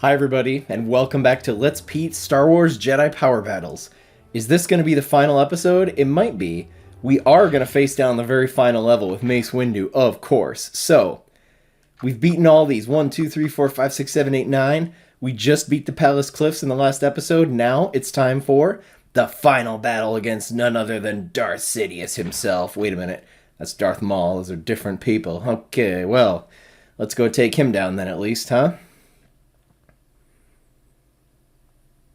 Hi everybody, and welcome back to Let's Pete Star Wars Jedi Power Battles. Is this going to be the final episode? It might be. We are going to face down the very final level with Mace Windu, of course. So, we've beaten all these. 1, 2, 3, 4, 5, 6, 7, 8, 9. We just beat the Palace Cliffs in the last episode. Now it's time for the final battle against none other than Darth Sidious himself. Wait a minute. That's Darth Maul. Those are different people. Okay, well, let's go take him down then at least, huh?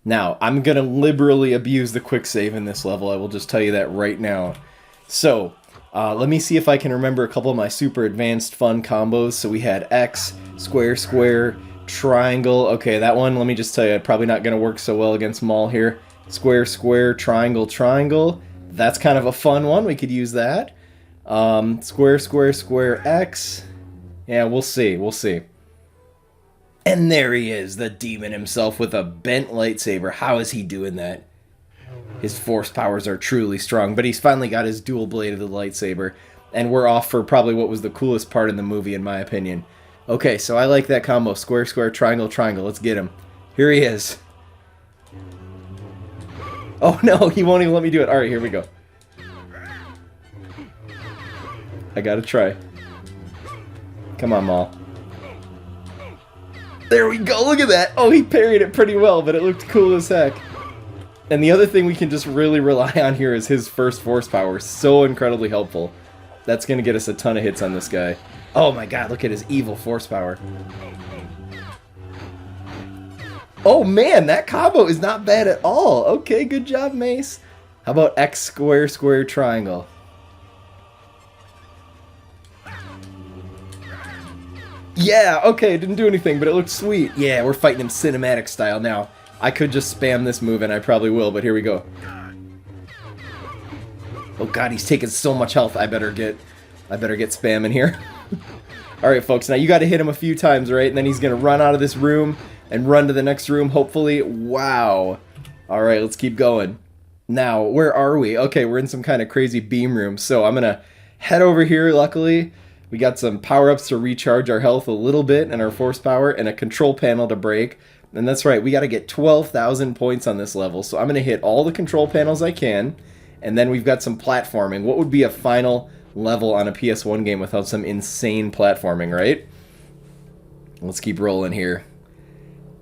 Now, I'm going to liberally abuse the quick save in this level. I will just tell you that right now. So, let me see if I can remember a couple of my super advanced fun combos. So we had X, square, square, triangle. Okay, that one, let me just tell you, probably not going to work so well against Maul here. Square, square, triangle, triangle. That's kind of a fun one. We could use that. Square, square, square, X. Yeah, we'll see. We'll see. And there he is, the demon himself with a bent lightsaber. How is he doing that? His force powers are truly strong, but he's finally got his dual-bladed lightsaber, and we're off for probably what was the coolest part in the movie, in my opinion. Okay, so I like that combo. Square, square, triangle, triangle. Let's get him. Here he is. Oh no, he won't even let me do it. Alright, here we go. I gotta try. Come on, Maul. There we go, look at that! Oh, he parried it pretty well, but it looked cool as heck. And the other thing we can just really rely on here is his first force power. So incredibly helpful. That's gonna get us a ton of hits on this guy. Oh my god, look at his evil force power. Oh man, that combo is not bad at all. Okay, good job, Mace. How about X square, square, triangle? Yeah, okay, didn't do anything, but it looked sweet. Yeah, we're fighting him cinematic style now. I could just spam this move, and I probably will, but here we go. Oh god, he's taking so much health. I better get spamming here. Alright, folks, now you gotta hit him a few times, right? And then he's gonna run out of this room and run to the next room, hopefully. Wow. Alright, let's keep going. Now, where are we? Okay, we're in some kind of crazy beam room, so I'm gonna head over here, luckily. We got some power-ups to recharge our health a little bit and our force power and a control panel to break. And that's right, we got to get 12,000 points on this level. So I'm going to hit all the control panels I can. And then we've got some platforming. What would be a final level on a PS1 game without some insane platforming, right? Let's keep rolling here.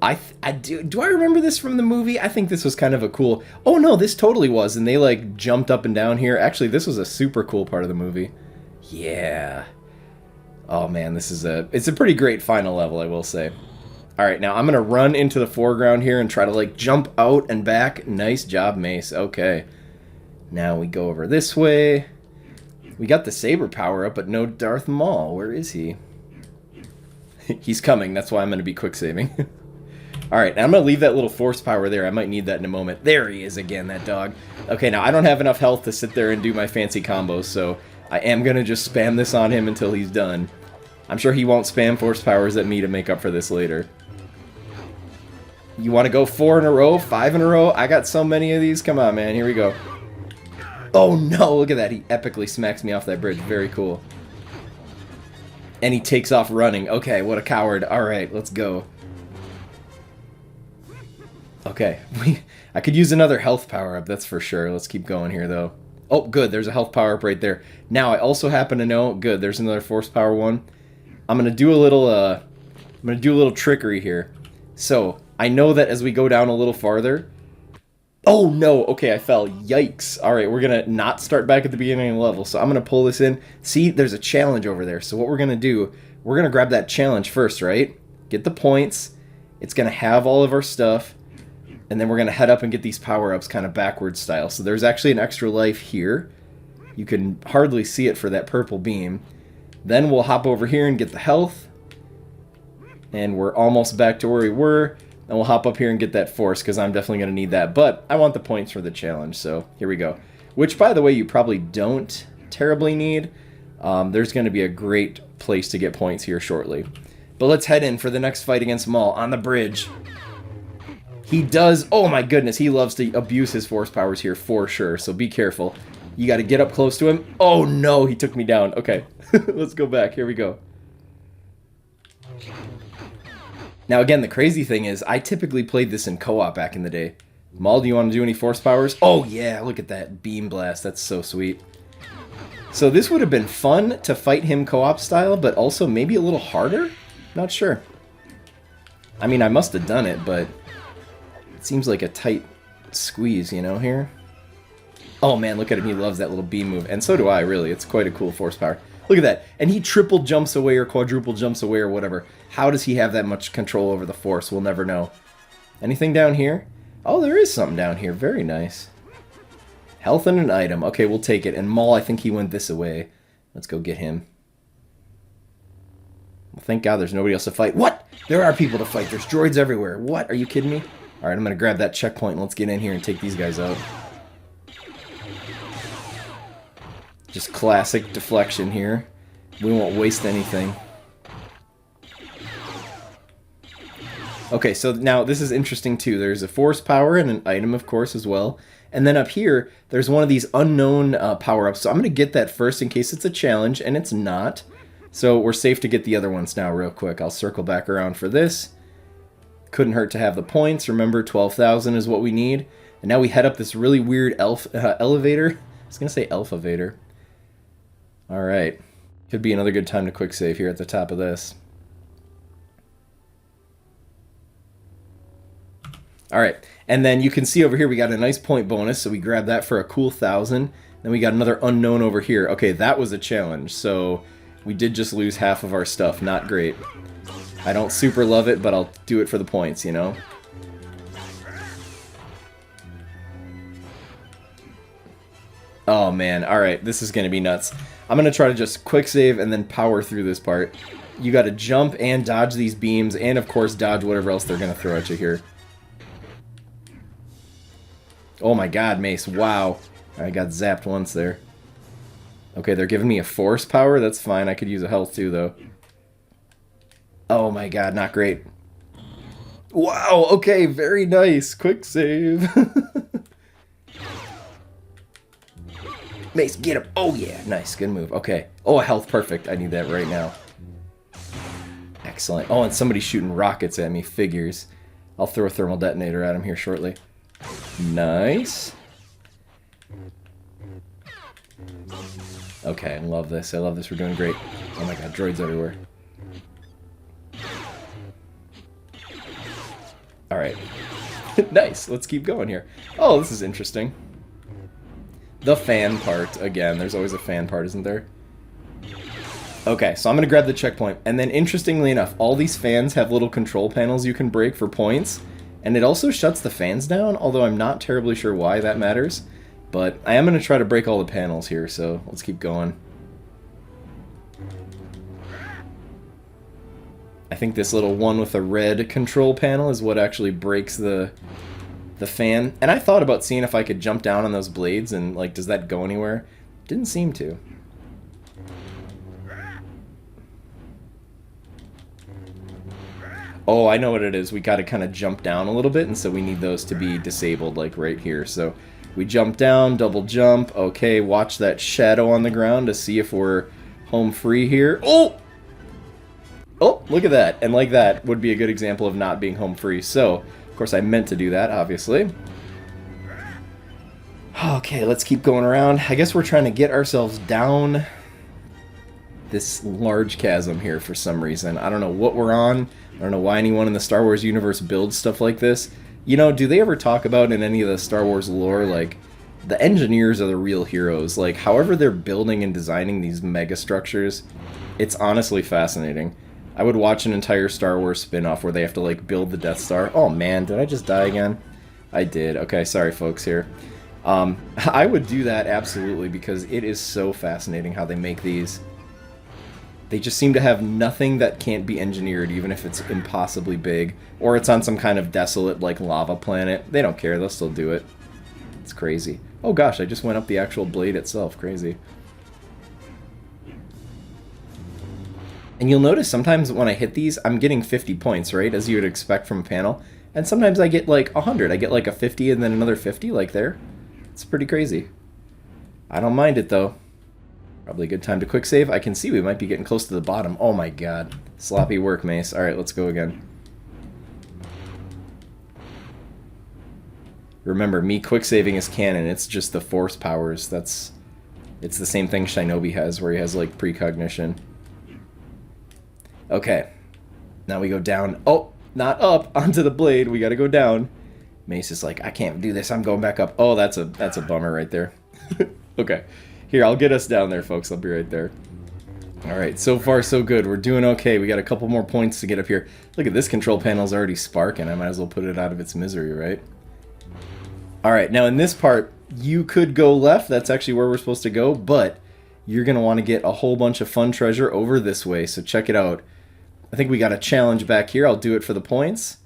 Do I remember this from the movie? I think this was kind of a cool... Oh no, this totally was. And they like jumped up and down here. Actually, this was a super cool part of the movie. Yeah. Oh man, it's a pretty great final level, I will say. Alright, now I'm going to run into the foreground here and try to like jump out and back. Nice job, Mace. Okay. Now we go over this way. We got the saber power up, but no Darth Maul. Where is he? He's coming, that's why I'm going to be quick saving. Alright, now I'm going to leave that little force power there. I might need that in a moment. There he is again, that dog. Okay, now I don't have enough health to sit there and do my fancy combos, so I am going to just spam this on him until he's done. I'm sure he won't spam force powers at me to make up for this later. You want to go 4 in a row? 5 in a row? I got so many of these. Come on, man. Here we go. Oh, no. Look at that. He epically smacks me off that bridge. Very cool. And he takes off running. Okay, what a coward. Alright, let's go. Okay. I could use another health power-up, that's for sure. Let's keep going here, though. Oh, good. There's a health power-up right there. Now, I also happen to know... Good, there's another force power one. I'm going to do a little trickery here. So, I know that as we go down a little farther... Oh, no. Okay, I fell. Yikes. Alright, we're going to not start back at the beginning of the level. So, I'm going to pull this in. See, there's a challenge over there. So, what we're going to do... We're going to grab that challenge first, right? Get the points. It's going to have all of our stuff. And then we're going to head up and get these power-ups kind of backwards style. So there's actually an extra life here. You can hardly see it for that purple beam. Then we'll hop over here and get the health. And we're almost back to where we were. And we'll hop up here and get that force, because I'm definitely going to need that. But I want the points for the challenge, so here we go. Which, by the way, you probably don't terribly need. There's going to be a great place to get points here shortly. But let's head in for the next fight against Maul on the bridge. He does, oh my goodness, he loves to abuse his force powers here for sure, so be careful. You gotta get up close to him. Oh no, he took me down. Okay, let's go back, here we go. Now, again, the crazy thing is, I typically played this in co-op back in the day. Maul, do you want to do any force powers? Oh, yeah, look at that beam blast. That's so sweet. So this would have been fun to fight him co-op style, but also maybe a little harder? Not sure. I mean, I must have done it, but it seems like a tight squeeze, you know, here. Oh, man, look at him. He loves that little beam move. And so do I, really. It's quite a cool force power. Look at that. And he triple jumps away or quadruple jumps away or whatever. How does he have that much control over the force? We'll never know. Anything down here? Oh, there is something down here. Very nice. Health and an item. Okay, we'll take it. And Maul, I think he went this way. Let's go get him. Well, thank God there's nobody else to fight. What? There are people to fight. There's droids everywhere. What? Are you kidding me? Alright, I'm going to grab that checkpoint and let's get in here and take these guys out. Just classic deflection here. We won't waste anything. Okay, so now this is interesting too. There's a force power and an item, of course, as well. And then up here, there's one of these unknown power-ups. So I'm going to get that first in case it's a challenge, and it's not. So we're safe to get the other ones now real quick. I'll circle back around for this. Couldn't hurt to have the points. Remember, 12,000 is what we need. And now we head up this really weird elevator. I was going to say elevator. Alright. Could be another good time to quick save here at the top of this. Alright, and then you can see over here we got a nice point bonus, so we grab that for a cool 1,000. Then we got another unknown over here. Okay, that was a challenge, so we did just lose half of our stuff. Not great. I don't super love it, but I'll do it for the points, you know? Oh man, alright, this is going to be nuts. I'm going to try to just quick save and then power through this part. You got to jump and dodge these beams, and of course dodge whatever else they're going to throw at you here. Oh my god, Mace, wow. I got zapped once there. Okay, they're giving me a force power, that's fine. I could use a health too, though. Oh my god, not great. Wow, okay, very nice. Quick save. Mace, get him. Oh yeah, nice, good move. Okay. Oh, a health, perfect. I need that right now. Excellent. Oh, and somebody's shooting rockets at me, figures. I'll throw a thermal detonator at him here shortly. Nice. Okay, I love this. I love this. We're doing great. Oh my god, droids everywhere. Alright. Nice. Let's keep going here. Oh, this is interesting. The fan part. Again, there's always a fan part, isn't there? Okay, so I'm going to grab the checkpoint. And then, interestingly enough, all these fans have little control panels you can break for points. And it also shuts the fans down, although I'm not terribly sure why that matters. But I am going to try to break all the panels here, so let's keep going. I think this little one with a red control panel is what actually breaks the fan. And I thought about seeing if I could jump down on those blades and, like, does that go anywhere? Didn't seem to. Oh, I know what it is. We got to kind of jump down a little bit, and so we need those to be disabled, like right here. So we jump down, double jump. Okay, watch that shadow on the ground to see if we're home free here. Oh! Oh, look at that. And like that would be a good example of not being home free. So, of course, I meant to do that, obviously. Okay, let's keep going around. I guess we're trying to get ourselves down this large chasm here for some reason. I don't know what we're on. I don't know why anyone in the Star Wars universe builds stuff like this. You know, do they ever talk about in any of the Star Wars lore, like, the engineers are the real heroes. Like, however they're building and designing these mega structures, it's honestly fascinating. I would watch an entire Star Wars spin-off where they have to, like, build the Death Star. Oh, man, did I just die again? I did. Okay, sorry, folks, here. I would do that, absolutely, because it is so fascinating how they make these. They just seem to have nothing that can't be engineered, even if it's impossibly big. Or it's on some kind of desolate, like, lava planet. They don't care, they'll still do it. It's crazy. Oh gosh, I just went up the actual blade itself. Crazy. And you'll notice sometimes when I hit these, I'm getting 50 points, right? As you would expect from a panel. And sometimes I get like 100. I get like a 50 and then another 50, like there. It's pretty crazy. I don't mind it, though. Probably a good time to quick save. I can see we might be getting close to the bottom. Oh my god. Sloppy work, Mace. Alright, let's go again. Remember, me quick-saving is canon. It's just the force powers. It's the same thing Shinobi has, where he has, like, precognition. Okay. Now we go down. Oh, not up onto the blade. We gotta go down. Mace is like, I can't do this. I'm going back up. Oh, that's a bummer right there. Okay. Here, I'll get us down there, folks. I'll be right there. Alright, so far so good. We're doing okay. We got a couple more points to get up here. Look at this control panel's already sparking. I might as well put it out of its misery, right? Alright, now in this part, you could go left. That's actually where we're supposed to go, but you're going to want to get a whole bunch of fun treasure over this way, so check it out. I think we got a challenge back here. I'll do it for the points.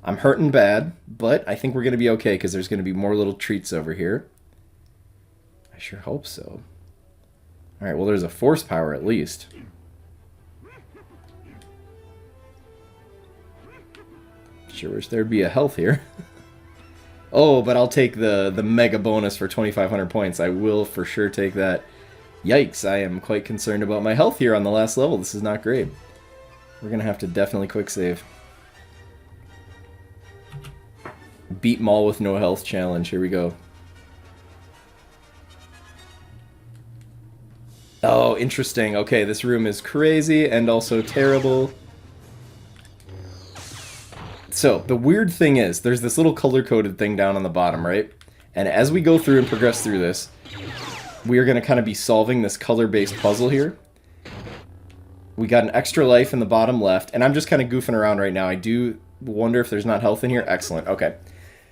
I'm hurting bad, but I think we're going to be okay, because there's going to be more little treats over here. I sure hope so. Alright, well there's a force power at least. Sure wish there'd be a health here. Oh, but I'll take the mega bonus for 2,500 points. I will for sure take that. Yikes, I am quite concerned about my health here on the last level. This is not great. We're going to have to definitely quick save. Beat Maul with no health challenge. Here we go. Oh, interesting. Okay, this room is crazy and also terrible. So, the weird thing is, there's this little color-coded thing down on the bottom, right? And as we go through and progress through this, we are going to kind of be solving this color-based puzzle here. We got an extra life in the bottom left, and I'm just kind of goofing around right now. I do wonder if there's not health in here. Excellent. Okay.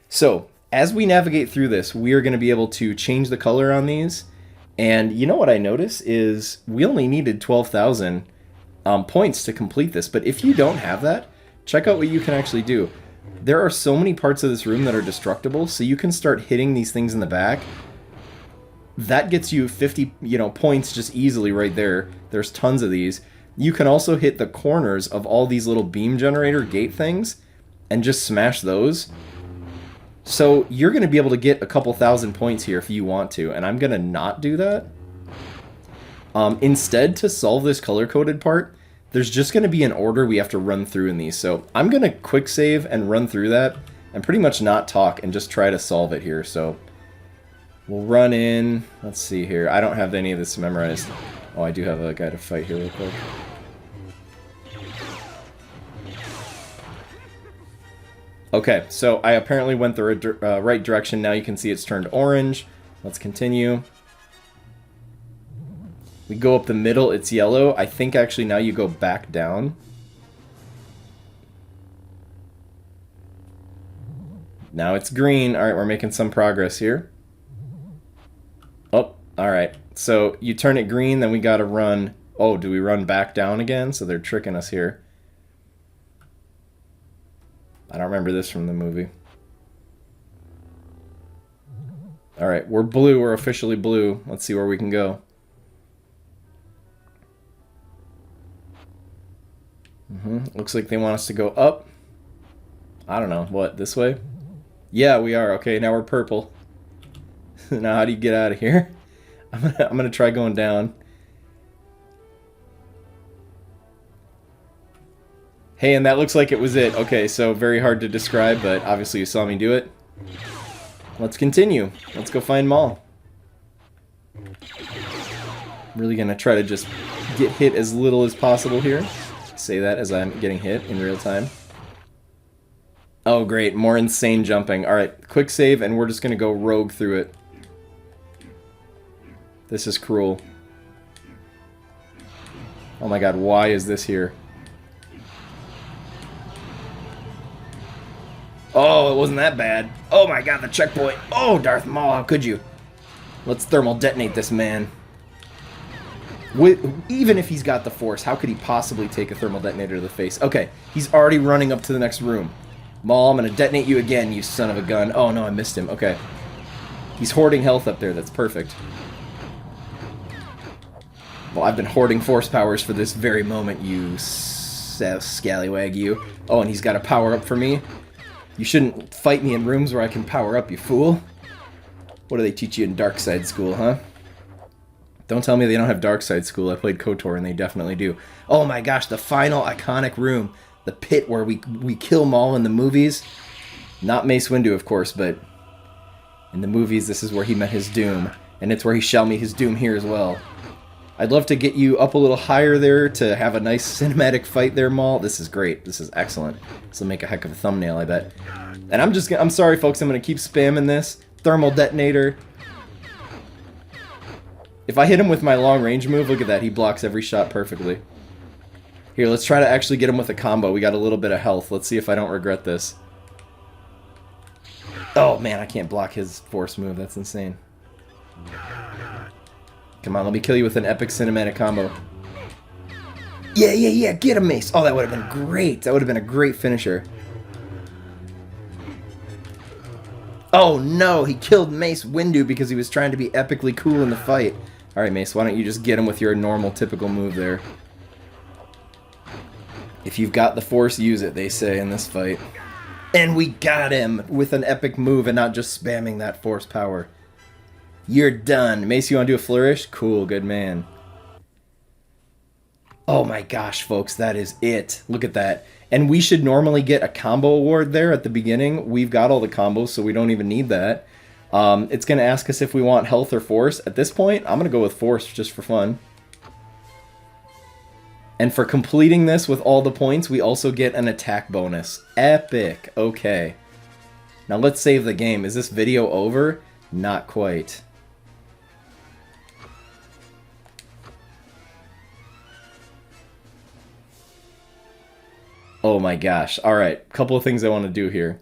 So, as we navigate through this, we are going to be able to change the color on these. And you know what I notice is we only needed 12,000 points to complete this. But if you don't have that, check out what you can actually do. There are so many parts of this room that are destructible, so you can start hitting these things in the back. That gets you 50, points just easily right there. There's tons of these. You can also hit the corners of all these little beam generator gate things and just smash those. So you're going to be able to get a couple thousand points here if you want to, and I'm going to not do that. Instead, to solve this color-coded part, there's just going to be an order we have to run through in these. So I'm going to quick save and run through that and pretty much not talk and just try to solve it here. So we'll run in. Let's see here. I don't have any of this memorized. Oh, I do have a guy to fight here real quick. Okay, so I apparently went the right direction. Now you can see it's turned orange. Let's continue. We go up the middle, it's yellow. I think actually now you go back down. Now it's green. Alright, we're making some progress here. Oh, alright. So you turn it green, then we gotta run. Oh, do we run back down again? So they're tricking us here. I don't remember this from the movie. Alright, we're blue. We're officially blue. Let's see where we can go. Looks like they want us to go up. I don't know. What, this way? Yeah, we are. Okay, now we're purple. Now how do you get out of here? I'm gonna try going down. Hey, and that looks like it was it. Okay, so very hard to describe, but obviously you saw me do it. Let's continue. Let's go find Maul. Really gonna try to just get hit as little as possible here. Say that as I'm getting hit in real time. Oh, great. More insane jumping. Alright, quick save, and we're just gonna go rogue through it. This is cruel. Oh my god, why is this here? Oh, it wasn't that bad. Oh my god, the checkpoint. Oh, Darth Maul, how could you? Let's thermal detonate this man. Even if he's got the Force, how could he possibly take a thermal detonator to the face? Okay, he's already running up to the next room. Maul, I'm gonna detonate you again, you son of a gun. Oh no, I missed him. Okay. He's hoarding health up there. That's perfect. Well, I've been hoarding Force powers for this very moment, you scallywag, you. Oh, and he's got a power up for me. You shouldn't fight me in rooms where I can power up, you fool. What do they teach you in Dark Side School, huh? Don't tell me they don't have Dark Side School. I played KOTOR and they definitely do. Oh my gosh, the final iconic room. The pit where we kill Maul in the movies. Not Mace Windu, of course, but In the movies, this is where he met his doom, and it's where he shall meet his doom here as well. I'd love to get you up a little higher there to have a nice cinematic fight there, Maul. This is great. This is excellent. This will make a heck of a thumbnail, I bet. And I'm sorry, folks. I'm gonna keep spamming this thermal detonator. If I hit him with my long range move, look at that. He blocks every shot perfectly. Here, let's try to actually get him with a combo. We got a little bit of health. Let's see if I don't regret this. Oh man, I can't block his force move. That's insane. Come on, let me kill you with an epic cinematic combo. Yeah, get him, Mace. Oh, that would have been great. That would have been a great finisher. Oh no, he killed Mace Windu because he was trying to be epically cool in the fight. Alright, Mace, why don't you just get him with your normal, typical move there. If you've got the Force, use it, they say in this fight. And we got him with an epic move and not just spamming that Force power. You're done. Mace, you want to do a flourish? Cool, good man. Oh my gosh, folks, that is it. Look at that. And we should normally get a combo award there at the beginning. We've got all the combos, so we don't even need that. It's going to ask us if we want health or force. At this point, I'm going to go with force just for fun. And for completing this with all the points, we also get an attack bonus. Epic. Okay. Now let's save the game. Is this video over? Not quite. Oh my gosh. Alright, couple of things I want to do here.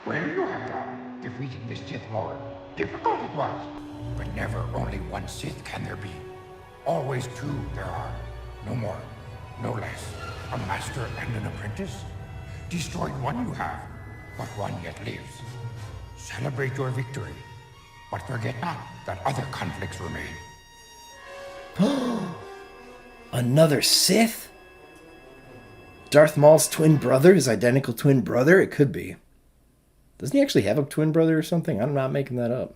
Well, you have done defeating the Sith Lord. Difficult it was, but never only one Sith can there be. Always two there are. No more, no less. A master and an apprentice. Destroyed one you have, but one yet lives. Celebrate your victory, but forget not that other conflicts remain. Another Sith? Darth Maul's twin brother, his identical twin brother? It could be. Doesn't he actually have a twin brother or something? I'm not making that up.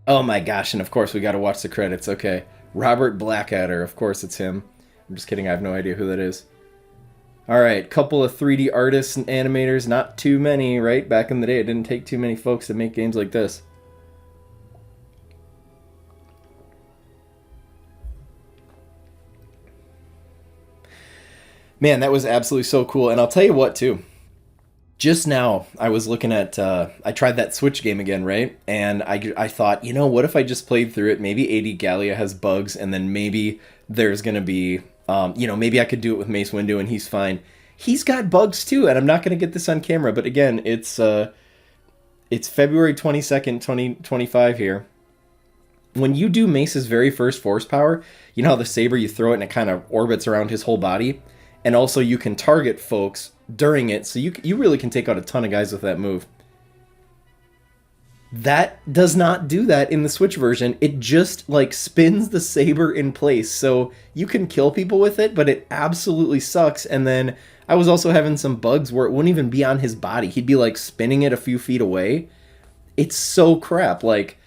Oh my gosh, and of course we gotta watch the credits, okay. Robert Blackadder, of course it's him. I'm just kidding, I have no idea who that is. Alright, couple of 3D artists and animators, not too many, right? Back in the day, it didn't take too many folks to make games like this. Man, that was absolutely so cool, and I'll tell you what, too. Just now, I was looking at, I tried that Switch game again, right? And I thought, you know, what if I just played through it? Maybe AD Gallia has bugs, and then maybe there's going to be, you know, maybe I could do it with Mace Windu and he's fine. He's got bugs too, and I'm not going to get this on camera, but again, it's February 22nd, 2025 here. When you do Mace's very first Force power, you know how the saber, you throw it and it kind of orbits around his whole body? And also you can target folks during it, so you really can take out a ton of guys with that move. That does not do that in the Switch version. It just, like, spins the saber in place, so you can kill people with it, but it absolutely sucks. And then I was also having some bugs where it wouldn't even be on his body. He'd be, like, spinning it a few feet away. It's so crap. Like,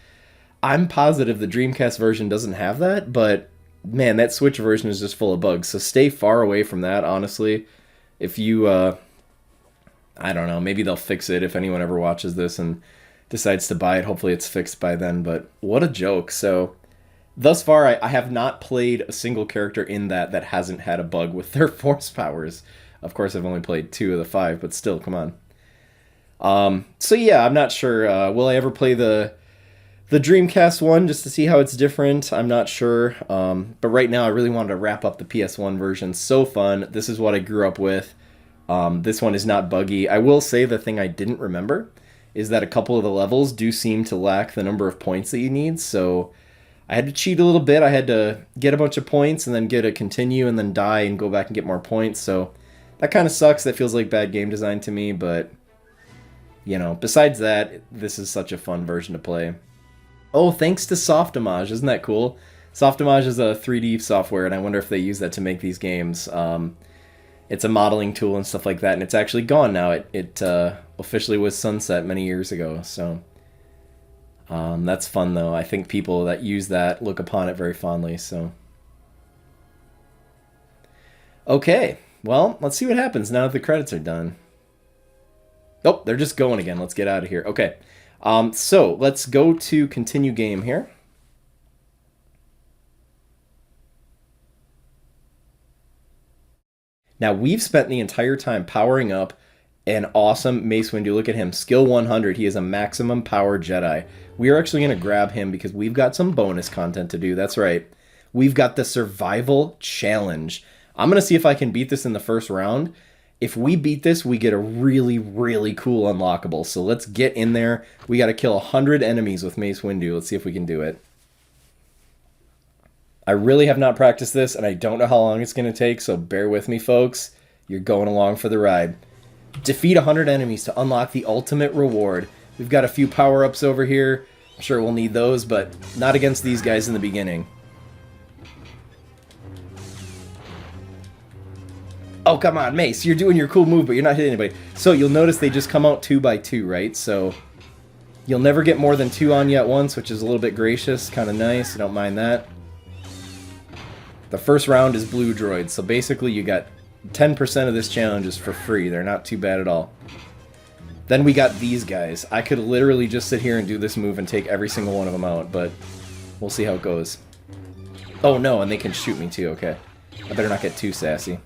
I'm positive the Dreamcast version doesn't have that, but man, that Switch version is just full of bugs, so stay far away from that, honestly. If you, I don't know, maybe they'll fix it if anyone ever watches this and decides to buy it. Hopefully it's fixed by then, but what a joke. So, thus far, I have not played a single character in that hasn't had a bug with their Force powers. Of course, I've only played 2 of the 5, but still, come on. So yeah, I'm not sure, will I ever play the Dreamcast one just to see how it's different? I'm not sure. But right now I really wanted to wrap up the PS1 version. So fun. This is what I grew up with. This one is not buggy. I will say the thing I didn't remember is that a couple of the levels do seem to lack the number of points that you need. So I had to cheat a little bit. I had to get a bunch of points and then get a continue and then die and go back and get more points. So that kind of sucks. That feels like bad game design to me. But, you know, besides that, this is such a fun version to play. Oh, thanks to Softimage. Isn't that cool? Softimage is a 3D software, and I wonder if they use that to make these games. it's a modeling tool and stuff like that, and it's actually gone now. It officially was sunset many years ago, so that's fun though. I think people that use that look upon it very fondly. So okay, well, let's see what happens now that the credits are done. Oh, they're just going again. Let's get out of here. Okay, so let's go to continue game here. Now, we've spent the entire time powering up an awesome Mace Windu. Look at him. Skill 100. He is a maximum power Jedi. We are actually going to grab him because we've got some bonus content to do. That's right. We've got the Survival Challenge. I'm going to see if I can beat this in the first round. If we beat this, we get a really, really cool unlockable. So let's get in there. We got to kill 100 enemies with Mace Windu. Let's see if we can do it. I really have not practiced this, and I don't know how long it's going to take, so bear with me, folks. You're going along for the ride. Defeat 100 enemies to unlock the ultimate reward. We've got a few power-ups over here. I'm sure we'll need those, but not against these guys in the beginning. Oh, come on, Mace. You're doing your cool move, but you're not hitting anybody. So you'll notice they just come out 2 by 2, right? So you'll never get more than 2 on you at once, which is a little bit gracious. Kind of nice. I don't mind that. The first round is blue droids, so basically you got 10% of this challenge is for free. They're not too bad at all. Then we got these guys. I could literally just sit here and do this move and take every single one of them out, but we'll see how it goes. Oh no, and they can shoot me too, okay. I better not get too sassy.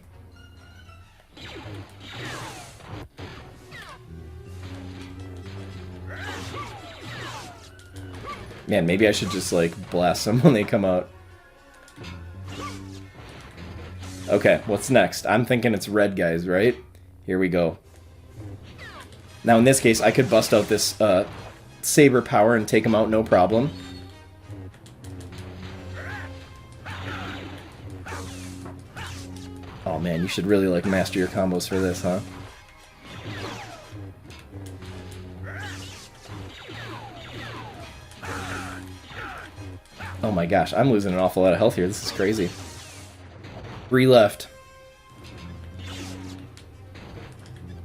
Man, maybe I should just like blast them when they come out. Okay, what's next? I'm thinking it's red guys, right? Here we go. Now, in this case, I could bust out this saber power and take them out no problem. Oh man, you should really like master your combos for this, huh? Oh my gosh, I'm losing an awful lot of health here. This is crazy. 3 left.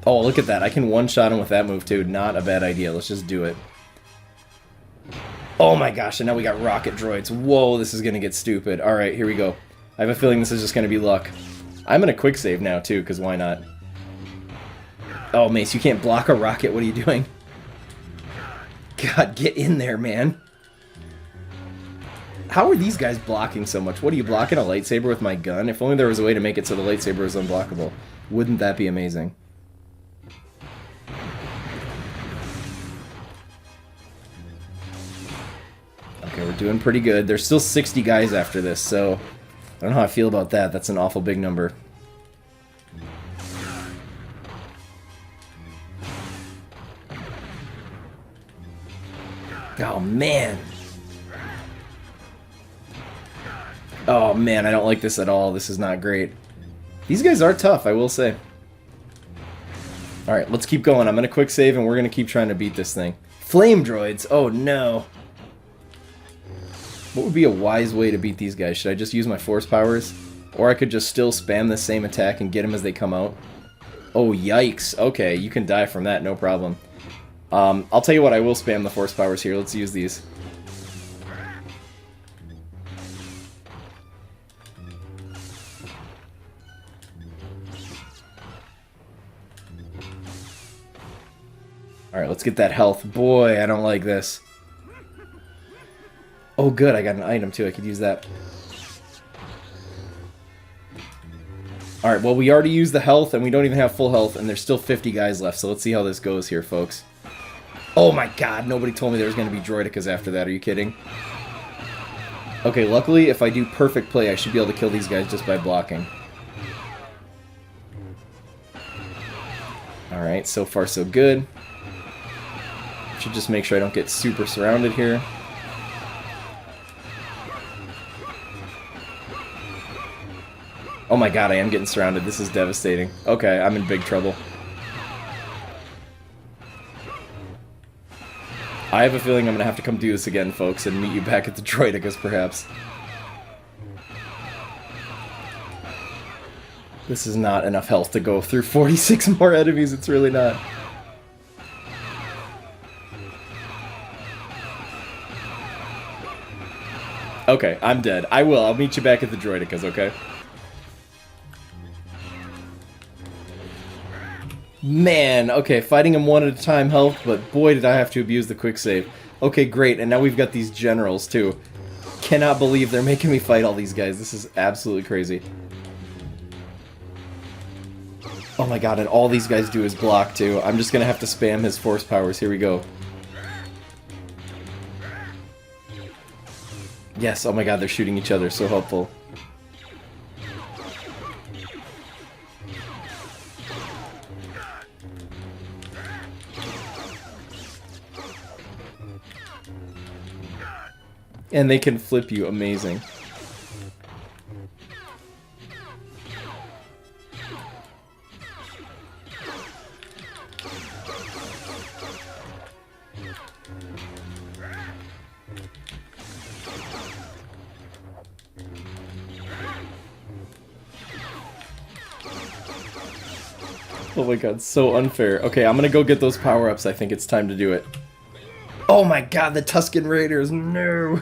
Oh, look at that. I can one-shot him with that move, too. Not a bad idea. Let's just do it. Oh my gosh, and now we got rocket droids. Whoa, this is going to get stupid. Alright, here we go. I have a feeling this is just going to be luck. I'm going to quick save now, too, because why not? Oh, Mace, you can't block a rocket. What are you doing? God, get in there, man. How are these guys blocking so much? What are you blocking, a lightsaber with my gun? If only there was a way to make it so the lightsaber was unblockable. Wouldn't that be amazing? Okay, we're doing pretty good. There's still 60 guys after this, so I don't know how I feel about that. That's an awful big number. Oh, man. Oh man, I don't like this at all. This is not great. These guys are tough, I will say. Alright, let's keep going. I'm going to quick save and we're going to keep trying to beat this thing. Flame droids! Oh no. What would be a wise way to beat these guys? Should I just use my force powers? Or I could just still spam the same attack and get them as they come out? Oh, yikes. Okay, you can die from that, no problem. I'll tell you what, I will spam the force powers here. Let's use these. Alright, let's get that health. Boy, I don't like this. Oh good, I got an item too. I could use that. Alright, well we already used the health and we don't even have full health and there's still 50 guys left, so let's see how this goes here, folks. Oh my god, nobody told me there was going to be droidicas after that. Are you kidding? Okay, luckily if I do perfect play, I should be able to kill these guys just by blocking. Alright, so far so good. Should just make sure I don't get super surrounded here. Oh my god, I am getting surrounded. This is devastating. Okay, I'm in big trouble. I have a feeling I'm going to have to come do this again, folks, and meet you back at the droidicas, perhaps. This is not enough health to go through 46 more enemies, it's really not. Okay, I'm dead. I'll meet you back at the Droidicas, okay? Man, okay, fighting him one at a time helped, but boy did I have to abuse the quick save. Okay, great, and now we've got these generals too. Cannot believe they're making me fight all these guys. This is absolutely crazy. Oh my god, and all these guys do is block too. I'm just gonna have to spam his force powers. Here we go. Yes, oh my god, they're shooting each other. So helpful. And they can flip you. Amazing. Oh my god, so unfair. Okay, I'm gonna go get those power-ups. I think it's time to do it. Oh my god, the Tusken Raiders, no!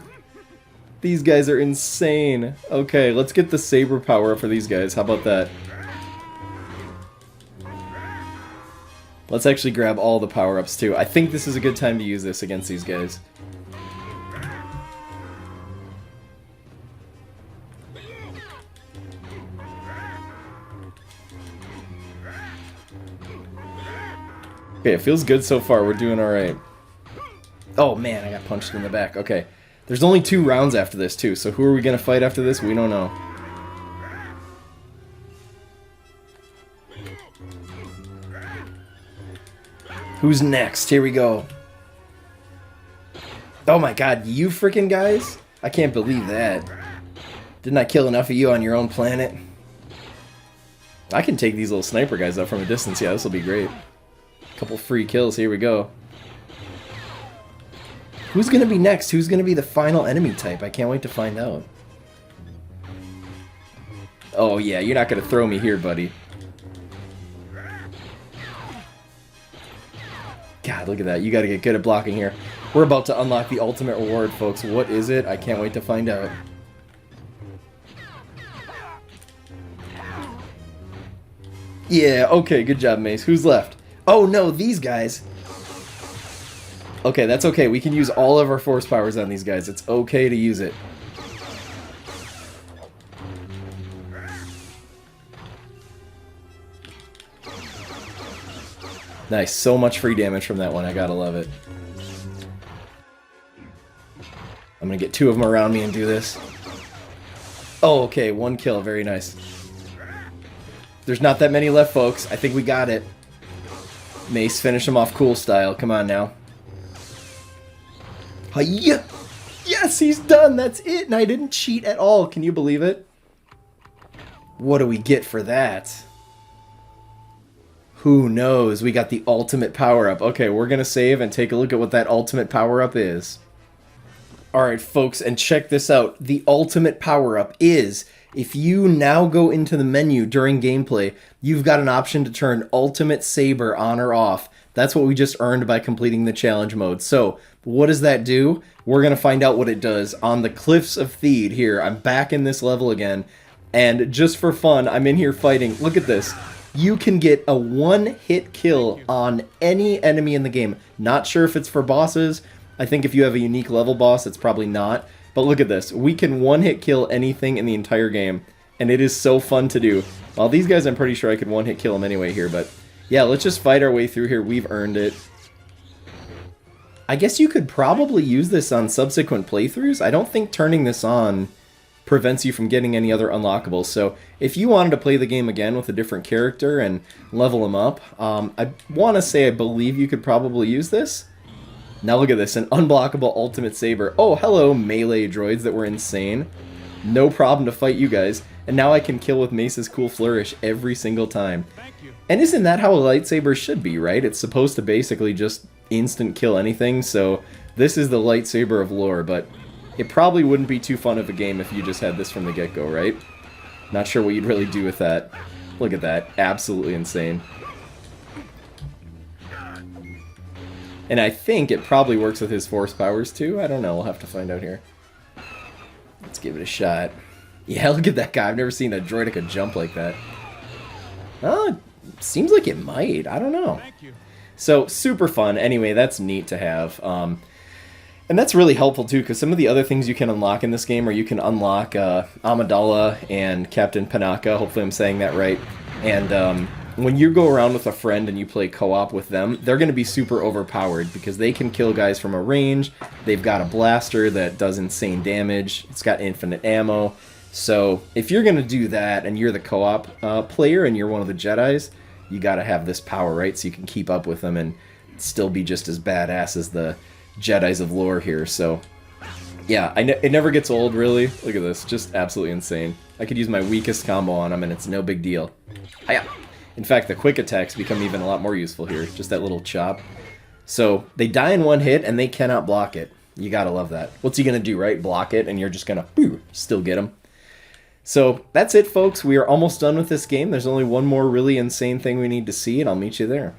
These guys are insane. Okay, let's get the saber power up for these guys. How about that? Let's actually grab all the power-ups too. I think this is a good time to use this against these guys. Okay, it feels good so far. We're doing alright. Oh man, I got punched in the back. Okay. There's only 2 rounds after this too, so who are we gonna fight after this? We don't know. Who's next? Here we go. Oh my god, you freaking guys? I can't believe that. Didn't I kill enough of you on your own planet? I can take these little sniper guys out from a distance. Yeah, this will be great. Couple free kills. Here we go. Who's gonna be next? Who's gonna be the final enemy type? I can't wait to find out. Oh yeah, you're not gonna throw me here, buddy. God, look at that. You gotta get good at blocking here. We're about to unlock the ultimate reward, folks. What is it? I can't wait to find out. Yeah, okay, good job, Mace. Who's left? Oh no, these guys. Okay, that's okay. We can use all of our force powers on these guys. It's okay to use it. Nice. So much free damage from that one. I gotta love it. I'm gonna get 2 of them around me and do this. Oh, okay. 1 kill. Very nice. There's not that many left, folks. I think we got it. Mace, finish him off cool style. Come on now. Hiya! Yes, he's done! That's it! And I didn't cheat at all. Can you believe it? What do we get for that? Who knows? We got the ultimate power-up. Okay, we're gonna save and take a look at what that ultimate power-up is. Alright, folks, and check this out. The ultimate power-up is, if you now go into the menu during gameplay, you've got an option to turn Ultimate Saber on or off. That's what we just earned by completing the challenge mode. So, what does that do? We're going to find out what it does on the Cliffs of Theed here. I'm back in this level again, and just for fun, I'm in here fighting. Look at this. You can get a 1-hit kill on any enemy in the game. Not sure if it's for bosses. I think if you have a unique level boss, it's probably not. But look at this. We can 1-hit kill anything in the entire game, and it is so fun to do. Well, these guys, I'm pretty sure I could 1-hit kill them anyway here, but yeah, let's just fight our way through here. We've earned it. I guess you could probably use this on subsequent playthroughs. I don't think turning this on prevents you from getting any other unlockables. So if you wanted to play the game again with a different character and level him up, I want to say I believe you could probably use this. Now look at this, an unblockable ultimate saber. Oh, hello, melee droids that were insane. No problem to fight you guys. And now I can kill with Mace's cool flourish every single time. And isn't that how a lightsaber should be, right? It's supposed to basically just instant kill anything, so this is the lightsaber of lore, but it probably wouldn't be too fun of a game if you just had this from the get-go, right? Not sure what you'd really do with that. Look at that. Absolutely insane. And I think it probably works with his force powers too. I don't know. We'll have to find out here. Let's give it a shot. Yeah, look at that guy. I've never seen a droideka jump like that. Seems like it might. I don't know. So, super fun. Anyway, that's neat to have. And that's really helpful too, because some of the other things you can unlock in this game are you can unlock Amidala and Captain Panaka. Hopefully I'm saying that right. And when you go around with a friend and you play co-op with them, they're going to be super overpowered because they can kill guys from a range. They've got a blaster that does insane damage. It's got infinite ammo. So if you're going to do that and you're the co-op player and you're one of the Jedis, you got to have this power, right? So you can keep up with them and still be just as badass as the Jedis of lore here. So yeah, it never gets old, really. Look at this. Just absolutely insane. I could use my weakest combo on them and it's no big deal. Hiya! In fact, the quick attacks become even a lot more useful here. Just that little chop. So they die in one hit and they cannot block it. You gotta love that. What's he gonna do, right? Block it and you're just gonna still get him. So that's it, folks. We are almost done with this game. There's only one more really insane thing we need to see, and I'll meet you there.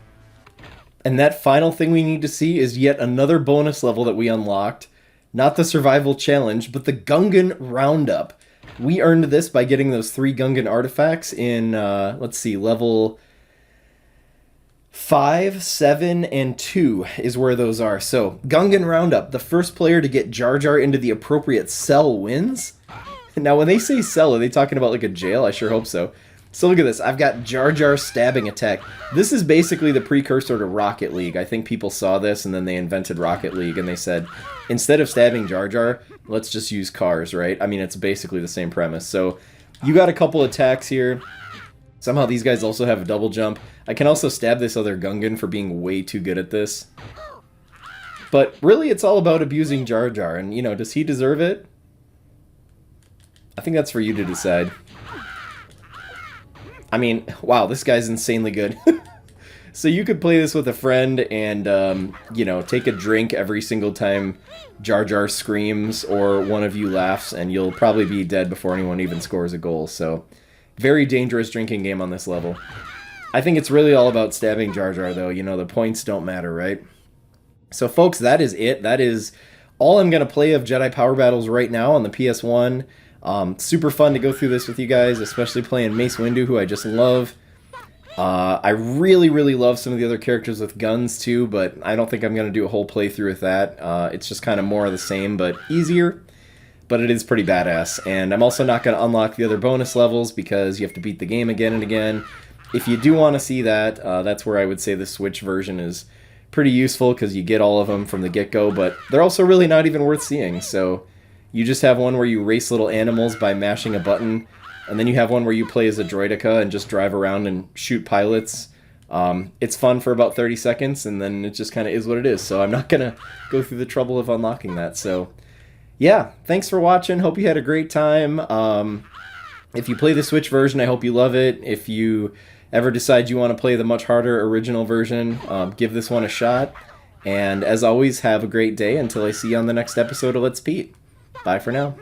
And that final thing we need to see is yet another bonus level that we unlocked. Not the survival challenge, but the Gungan Roundup. We earned this by getting those 3 Gungan artifacts in, let's see, level 5, 7, and 2 is where those are. So, Gungan Roundup, the first player to get Jar Jar into the appropriate cell wins. Now, when they say cell, are they talking about like a jail? I sure hope so. So look at this. I've got Jar Jar stabbing attack. This is basically the precursor to Rocket League. I think people saw this and then they invented Rocket League and they said, instead of stabbing Jar Jar, let's just use cars, right? I mean, it's basically the same premise. So you got a couple attacks here. Somehow these guys also have a double jump. I can also stab this other Gungan for being way too good at this. But really, it's all about abusing Jar Jar. And, you know, does he deserve it? I think that's for you to decide. I mean, wow, this guy's insanely good. So you could play this with a friend and, you know, take a drink every single time Jar Jar screams or one of you laughs, and you'll probably be dead before anyone even scores a goal. So, very dangerous drinking game on this level. I think it's really all about stabbing Jar Jar, though. You know, the points don't matter, right? So, folks, that is it. That is all I'm going to play of Jedi Power Battles right now on the PS1. Super fun to go through this with you guys, especially playing Mace Windu, who I just love. I really, really love some of the other characters with guns too, but I don't think I'm going to do a whole playthrough with that. It's just kind of more of the same, but easier. But it is pretty badass. And I'm also not going to unlock the other bonus levels because you have to beat the game again and again. If you do want to see that, that's where I would say the Switch version is pretty useful because you get all of them from the get-go, but they're also really not even worth seeing, so you just have one where you race little animals by mashing a button, and then you have one where you play as a droideka and just drive around and shoot pilots. It's fun for about 30 seconds, and then it just kind of is what it is, so I'm not going to go through the trouble of unlocking that. So, yeah, thanks for watching. Hope you had a great time. If you play the Switch version, I hope you love it. If you ever decide you want to play the much harder original version, give this one a shot. And as always, have a great day until I see you on the next episode of Let's Pete. Bye for now.